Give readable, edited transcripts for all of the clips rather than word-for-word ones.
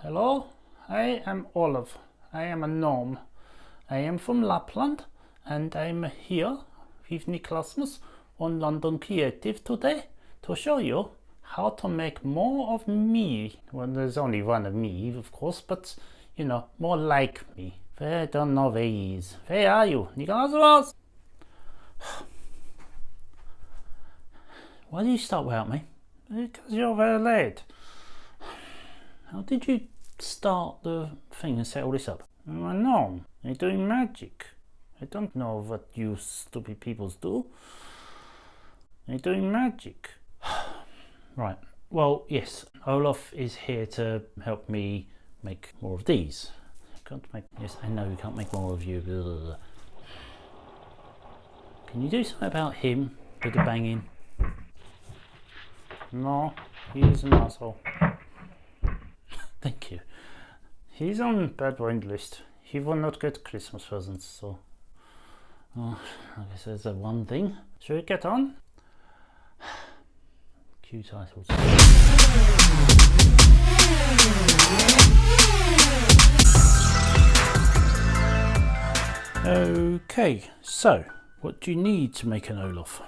Hello, I am Olaf. I am a gnome. I am from Lapland and I'm here with Niklasmus on London Creative today to show you how to make more of me. Well, there's only one of me, of course, but you know, more like me. I don't know where he is. Where are you, Niklasmus? Why did you start without me? Because you're very late. How did you start the thing and set all this up? I'm a gnome. I'm doing magic. I don't know what you stupid peoples do. I'm doing magic. Right. Well, yes. Olaf is here to help me make more of these. I can't make. Yes, I know you can't make more of you. Blah, blah, blah. Can you do something about him with the banging? No, he is an asshole. Thank you. He's on bad wind list. He will not get Christmas presents, so I guess there's that one thing. Should we get on? Cue titles. Okay, so what do you need to make an Olaf?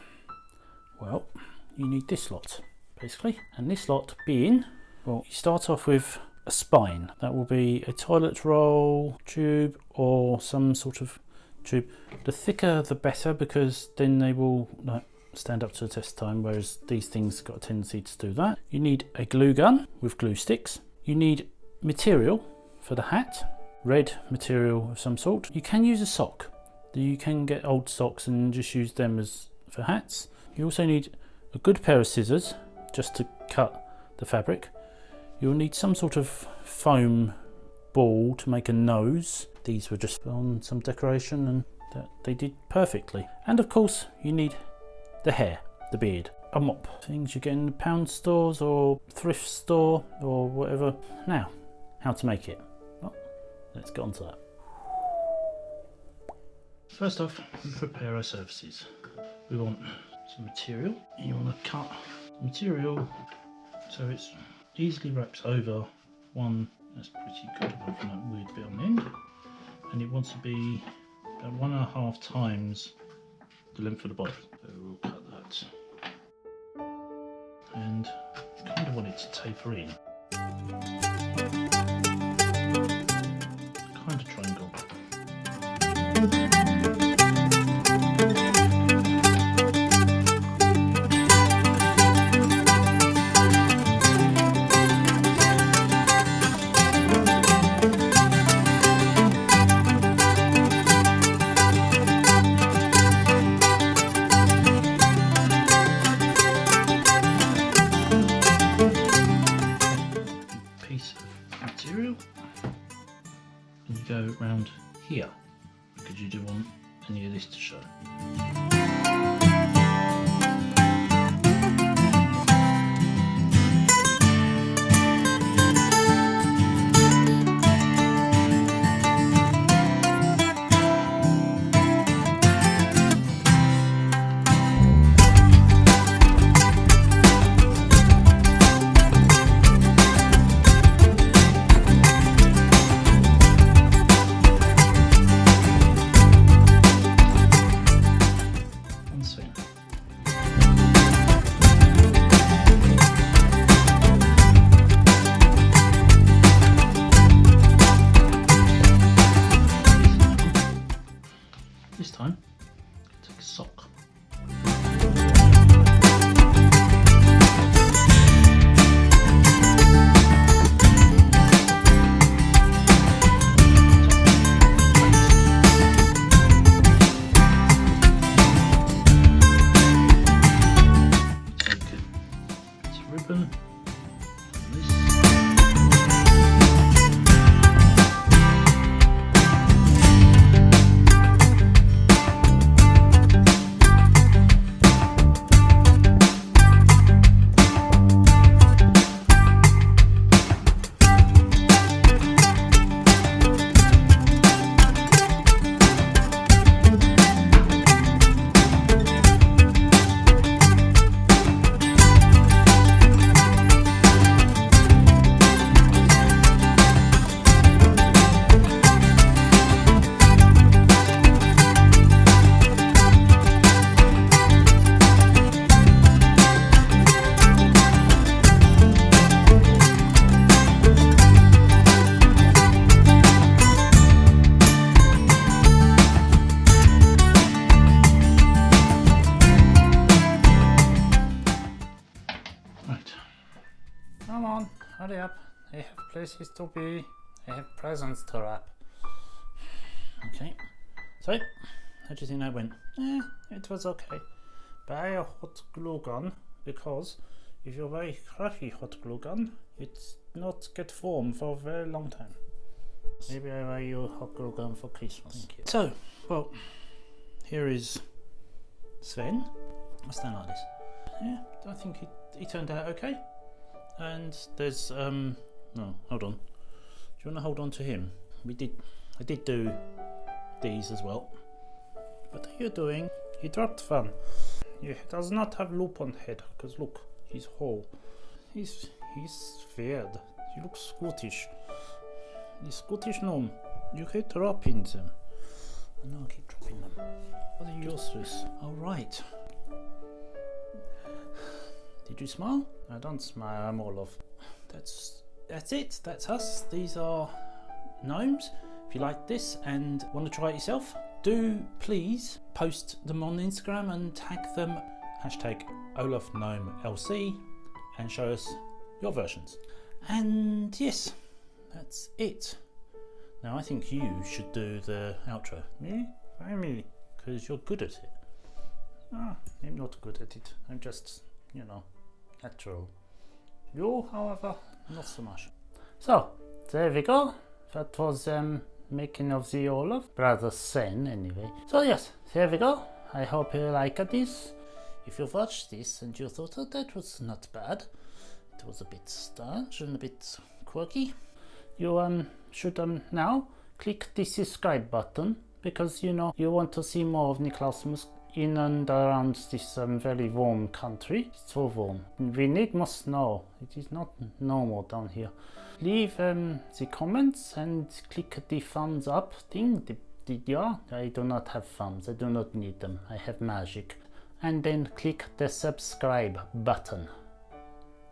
Well, you need this lot basically, and this lot being, well, you start off with a spine. That will be a toilet roll tube or some sort of tube. The thicker the better, because then they will stand up to the test time, whereas these things got a tendency to do that. You need a glue gun with glue sticks. You need material for the hat, red material of some sort. You can use a sock. You can get old socks and just use them as for hats. You also need a good pair of scissors just to cut the fabric. You'll need some sort of foam ball to make a nose. These were just on some decoration and they did perfectly. And of course you need the hair, the beard, a mop. Things you get in the pound stores or thrift store or whatever. Now, how to make it? Well, let's get on to that. First off, we prepare our surfaces. We want some material. You want to cut material so it's easily wraps over one. That's pretty good, apart from that weird bit on the end. And it wants to be about 1.5 times the length of the body. So we'll cut that. And kind of want it to taper in. Kind of triangle. Go around here because you don't want any of this to show. I have places to be. I have presents to wrap. Okay, so how do you think that went? It was okay. Buy a hot glue gun, because if you buy a crappy hot glue gun, it's not get warm for a very long time. Maybe I buy you a hot glue gun for Christmas. Thank you. So, well, here is Sven. I stand like this. Yeah, I think he turned out okay. And there's no, hold on. Do you want to hold on to him? I did do these as well. What are you doing? He dropped fun. He does not have loop on head, because look, he's whole. He's weird. He looks Scottish. He's Scottish gnome. You keep dropping them. I know I keep dropping them. What are yours? Alright. Did you smile? I don't smile, I'm Olaf. That's it, that's us. These are gnomes. If you like this and want to try it yourself, do please post them on Instagram and tag them #olafgnomeLC and show us your versions. And yes, that's it. Now I think you should do the outro. Me? Why me? Because you're good at it. I'm not good at it. I'm just, natural. You, however, not so much. So, there we go. That was making of the Olaf, brother Sven anyway. So yes, there we go. I hope you like this. If you watched this and you thought that was not bad, it was a bit strange and a bit quirky, you should now click the subscribe button, because you want to see more of Niklasmus in and around this very warm country. It's so warm. We need more snow. It is not normal down here. Leave the comments and click the thumbs up thing. Yeah, I do not have thumbs. I do not need them. I have magic. And then click the subscribe button.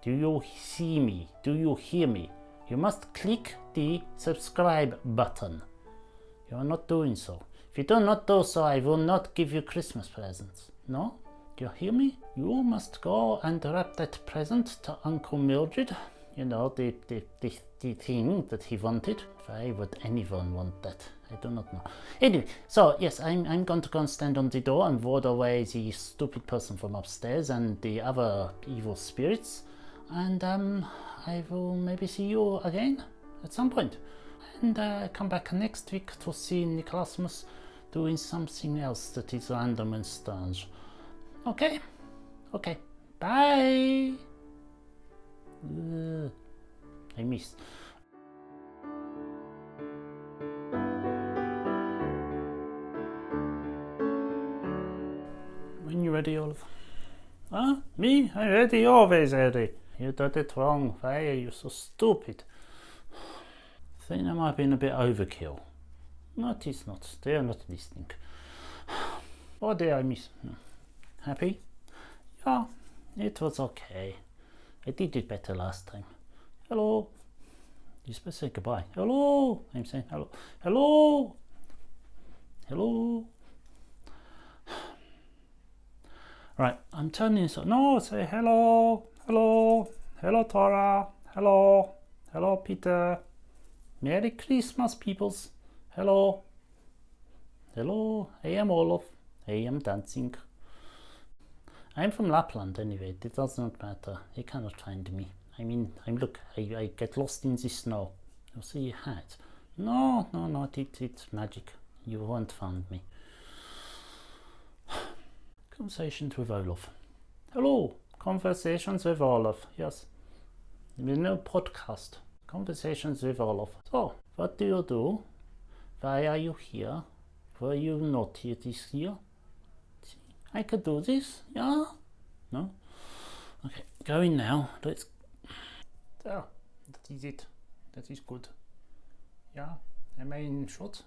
Do you see me? Do you hear me? You must click the subscribe button. You are not doing so. If you do not do so, I will not give you Christmas presents. No? Do you hear me? You must go and wrap that present to Uncle Mildred. The thing that he wanted. Why would anyone want that? I do not know. Anyway, so yes, I'm going to go and stand on the door and ward away the stupid person from upstairs and the other evil spirits. And I will maybe see you again at some point. And come back next week to see Niklasmus doing something else that is random and strange. Okay? Okay. Bye! I missed. When you ready, Olaf? Huh? Me? I'm ready, always ready. You did it wrong. Why are you so stupid? I think that might have been a bit overkill. No, it is not. They are not listening. What did I miss? Happy? Yeah, it was okay. I did it better last time. Hello. You're supposed to say goodbye. Hello. I'm saying hello. Hello. Hello. Right, I'm turning this on. No, say hello. Hello. Hello, Tora. Hello. Hello, Peter. Merry Christmas, peoples. Hello. Hello. I am Olaf. I am dancing. I'm from Lapland anyway. It does not matter. You cannot find me. Look, I get lost in the snow. You see a hat. No, it's magic. You won't find me. Conversations with Olaf. Hello. Conversations with Olaf. Yes. No podcast. Conversations with Olaf. So, what do you do? Why are you here? Were you not here this year? See, I could do this. Yeah? No? Okay, going now. Let's. So, that is it. That is good. Yeah? Am I in short?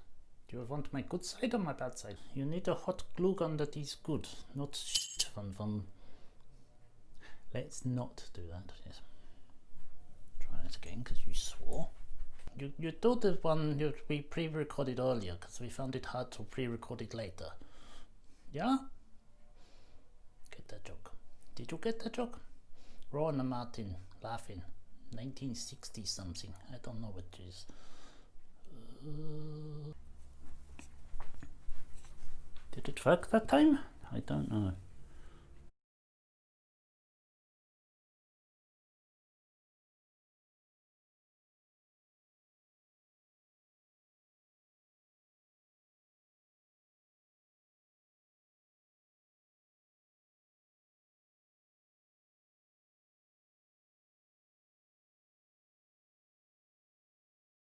Do you want my good side or my bad side? You need a hot glue gun that is good, not shit from. Let's not do that. Yes. Try it again because you swore. You do the one we pre-recorded earlier because we found it hard to pre-record it later. Yeah? Get that joke. Did you get that joke? Ron and Martin laughing. 1960 something. I don't know what it is. Did it work that time? I don't know.